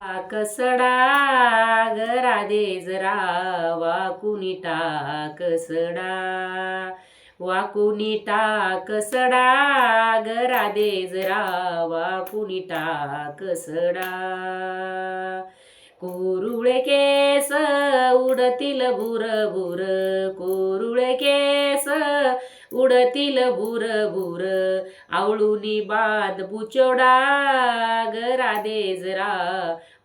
कसडा ग राधे जरा वाकुनी टाक सडा, वाकुनी टाक सडा ग राधे जरा वाकुनी टाक सडा. कुरुळे केस उडतील भुर भुर, कुरुळे केस उडतील भुर भुर, आवळूनी बांध बुचोडा ग राधे जरा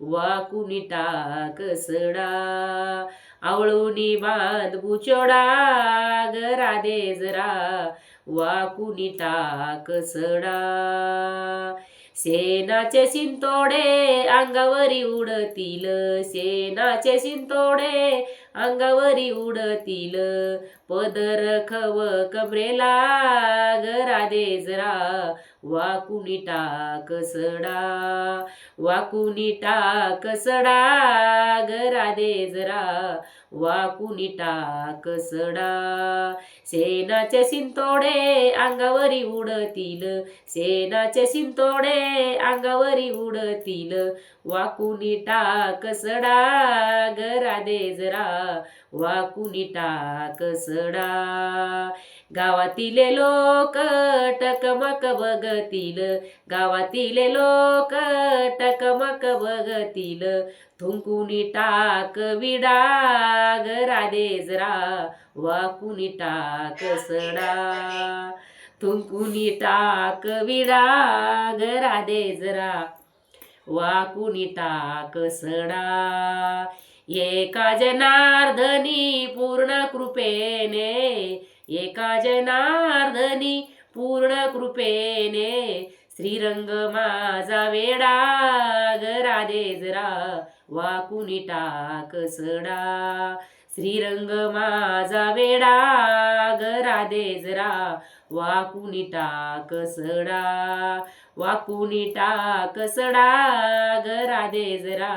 वाकुनी टाक सडा, आवळूनी बांध बुचोडा ग राधे जरा वाकुनी टाक सडा. शेणाचे शिंतोडे अंगावरी उडतील, शेणाचे शिंतोडे अंगावरी उडतील, पदर खव कमरेला ग राधे जरा वाकुनी टाक सडा, वाकुनी टाक सडा ग राधे जरा वाकुनी टाक सडा. शेणाचे शिंतोडे अंगावरी उडतील, शेणाचे शिंतोडे अंगावरी उडतील, वाकुनी टाक सडा ग राधे जरा वाकुनी टाक सडा. गावातीले लोक टकमक बघतील, गावातीले लोक टकमक बघतील, थुंकुनी टाक विडा ग राधे जरा वाकुनी टाक सडा, थुंकुनी टाक विडा ग राधे जरा वाकुनी टाक सडा. एका जनार्दनी पूर्ण कृपेने, एका जनार्दनी पूर्ण कृपेने, श्रीरंग माझा वेडा ग राधे जरा वाकुनी टाक सडा, श्रीरंग माझा वेडा ग राधे जरा वाकुनी टाक सडा, वाकुनी टाक सडा ग राधे जरा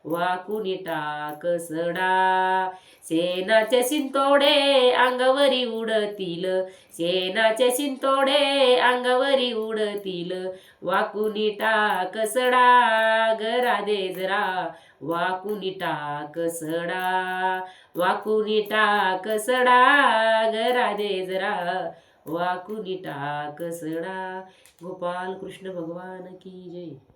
वाकुनी टाक सडा. शेणाचे शिंतोडे अंगावरी उडतील, शेणाचे शिंतोडे अंगावरी उडतील, वाकुनी टाक सडा ग राधे जरा वाकुनी टाक सडा, वाकुनी टाक सडा ग राधे जरा वाकुनी टाक सडा. गोपाल कृष्ण भगवान की जय.